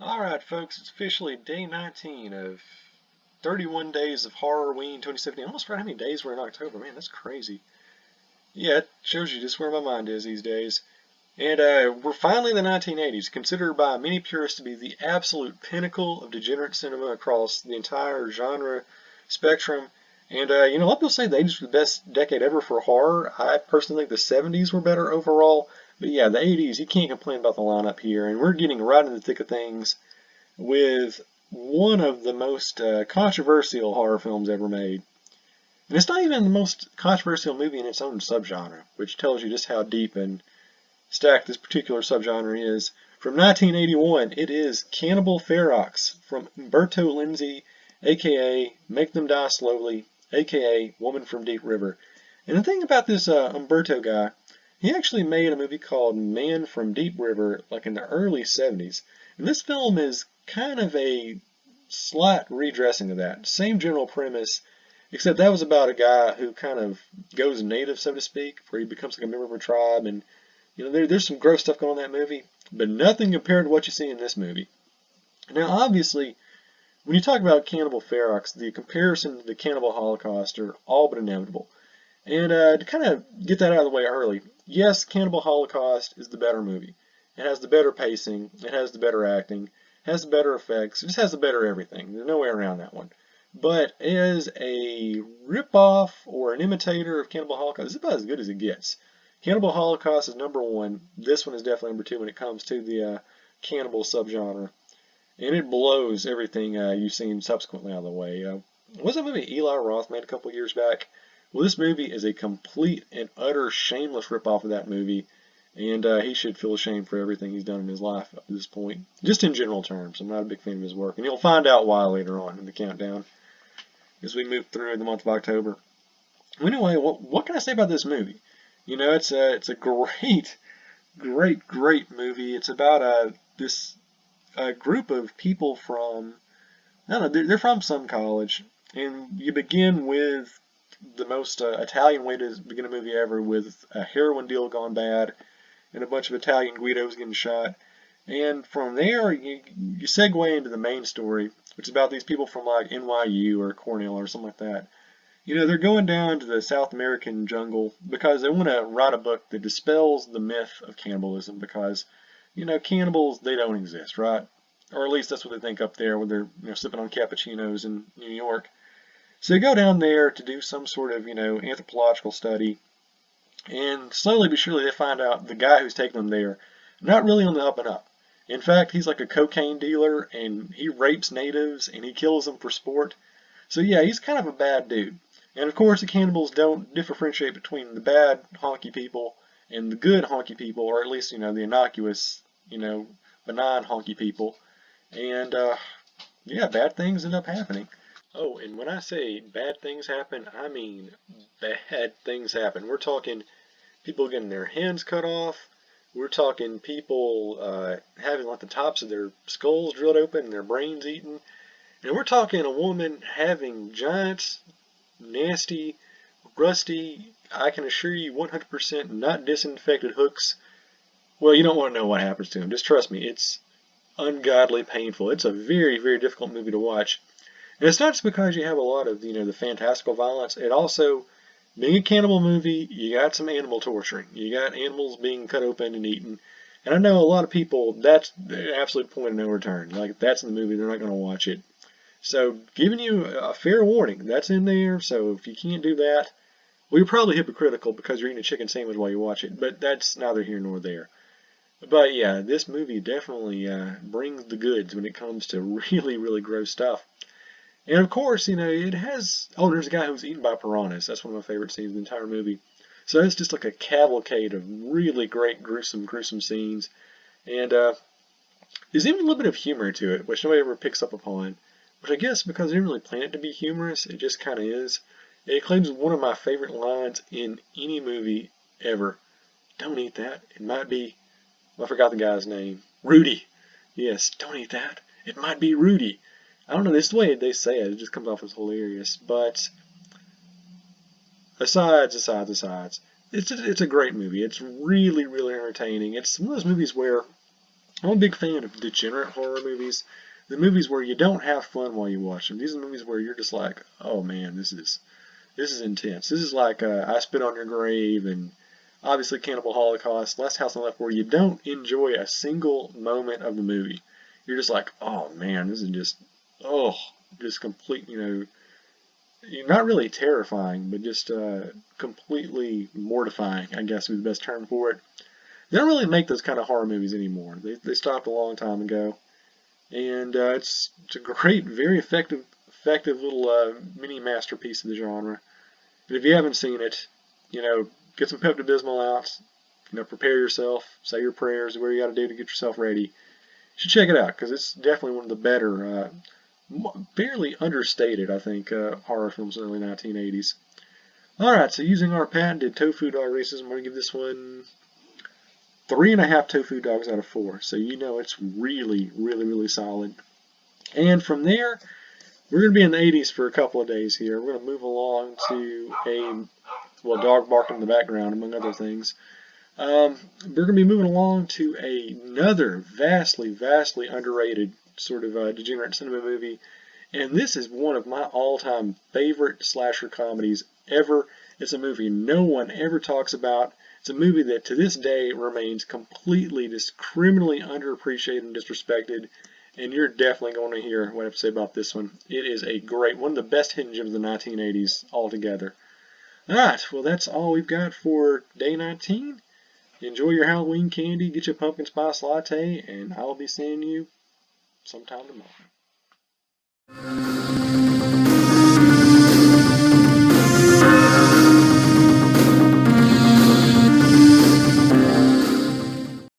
Alright folks, it's officially day 19 of 31 Days of Horror-Ween 2017. I almost forgot how many days were in October. Man, that's crazy. Yeah, it shows you just where my mind is these days. And we're finally in the 1980s, considered by many purists to be the absolute pinnacle of degenerate cinema across the entire genre spectrum. And, a lot of people say the 80s were the best decade ever for horror. I personally think the 70s were better overall. But yeah, the 80s, you can't complain about the lineup here. And we're getting right in the thick of things with one of the most controversial horror films ever made. And it's not even the most controversial movie in its own subgenre, which tells you just how deep and stacked this particular subgenre is. From 1981, it is Cannibal Ferox from Umberto Lenzi, aka Make Them Die Slowly, aka Woman from Deep River. And the thing about this Umberto guy, he actually made a movie called Man from Deep River like in the early 70s. And this film is kind of a slight redressing of that. Same general premise, except that was about a guy who kind of goes native, so to speak, where he becomes like a member of a tribe. And there's some gross stuff going on in that movie, but nothing compared to what you see in this movie. Now, obviously, when you talk about Cannibal Ferox, the comparison to the Cannibal Holocaust are all but inevitable. And to kind of get that out of the way early, yes, Cannibal Holocaust is the better movie. It has the better pacing, it has the better acting, it has the better effects, it just has the better everything. There's no way around that one. But as a rip-off or an imitator of Cannibal Holocaust, it's about as good as it gets. Cannibal Holocaust is number one. This one is definitely number two when it comes to the cannibal subgenre. And it blows everything you've seen subsequently out of the way. What's that movie Eli Roth made a couple years back? Well, this movie is a complete and utter shameless ripoff of that movie, and he should feel ashamed for everything he's done in his life up to this point. Just in general terms, I'm not a big fan of his work, and you'll find out why later on in the countdown as we move through the month of October. Anyway, what can I say about this movie? It's a great, great movie. It's about this group of people from, I don't know, they're from some college, and you begin with the most Italian way to begin a movie ever, with a heroin deal gone bad and a bunch of Italian Guidos getting shot. And from there, you segue into the main story, which is about these people from like NYU or Cornell or something like that. They're going down to the South American jungle because they want to write a book that dispels the myth of cannibalism because, cannibals, they don't exist, right? Or at least that's what they think up there when they're sipping on cappuccinos in New York. So they go down there to do some sort of, anthropological study, and slowly but surely they find out the guy who's taking them there, not really on the up and up. In fact, he's like a cocaine dealer, and he rapes natives, and he kills them for sport. So yeah, he's kind of a bad dude. And of course, the cannibals don't differentiate between the bad honky people and the good honky people, or at least, the innocuous, benign honky people. And, yeah, bad things end up happening. Oh, and when I say bad things happen, I mean bad things happen. We're talking people getting their hands cut off. We're talking people having like the tops of their skulls drilled open and their brains eaten. And we're talking a woman having giant, nasty, rusty, I can assure you 100% not disinfected hooks. Well, you don't want to know what happens to them. Just trust me, it's ungodly painful. It's a very, very difficult movie to watch. And it's not just because you have a lot of, the fantastical violence. It also, being a cannibal movie, you got some animal torturing. You got animals being cut open and eaten. And I know a lot of people, that's the absolute point of no return. Like, if that's in the movie, they're not going to watch it. So, giving you a fair warning, that's in there. So, if you can't do that, well, you're probably hypocritical because you're eating a chicken sandwich while you watch it. But that's neither here nor there. But yeah, this movie definitely brings the goods when it comes to really, really gross stuff. And of course, it has, oh, there's a guy who's eaten by piranhas. That's one of my favorite scenes in the entire movie. So it's just like a cavalcade of really great, gruesome scenes. And there's even a little bit of humor to it, which nobody ever picks up upon. Which I guess because they didn't really plan it to be humorous, it just kind of is. It claims one of my favorite lines in any movie ever. Don't eat that. It might be, well, I forgot the guy's name. Rudy. Yes, don't eat that. It might be Rudy. I don't know, this is the way they say it. It just comes off as hilarious. But asides, it's a great movie. It's really, really entertaining. It's one of those movies where I'm a big fan of degenerate horror movies. The movies where you don't have fun while you watch them. These are the movies where you're just like, oh man, this is intense. This is like I Spit on Your Grave and obviously Cannibal Holocaust, Last House on the Left, where you don't enjoy a single moment of the movie. You're just like, oh man, this is oh, just complete, not really terrifying, but just completely mortifying, I guess would be the best term for it. They don't really make those kind of horror movies anymore. They stopped a long time ago, and it's a great, very effective little mini masterpiece of the genre. And if you haven't seen it, get some Pepto-Bismol out, prepare yourself, say your prayers, whatever you got to do to get yourself ready. You should check it out because it's definitely one of the better, fairly understated, I think, horror films in the early 1980s. Alright, so using our patented tofu dog racism, I'm going to give this one 3.5 tofu dogs out of 4. So it's really, really, really solid. And from there, we're going to be in the 80s for a couple of days here. We're going to move along to dog barking in the background, among other things. We're going to be moving along to another vastly, vastly underrated sort of degenerate cinema movie. And this is one of my all-time favorite slasher comedies ever. It's a movie no one ever talks about. It's a movie that to this day remains completely just criminally underappreciated and disrespected. And you're definitely going to hear what I have to say about this one. It is a great, one of the best hidden gems of the 1980s altogether. Alright, well that's all we've got for day 19. Enjoy your Halloween candy, get your pumpkin spice latte, and I'll be seeing you sometime tomorrow.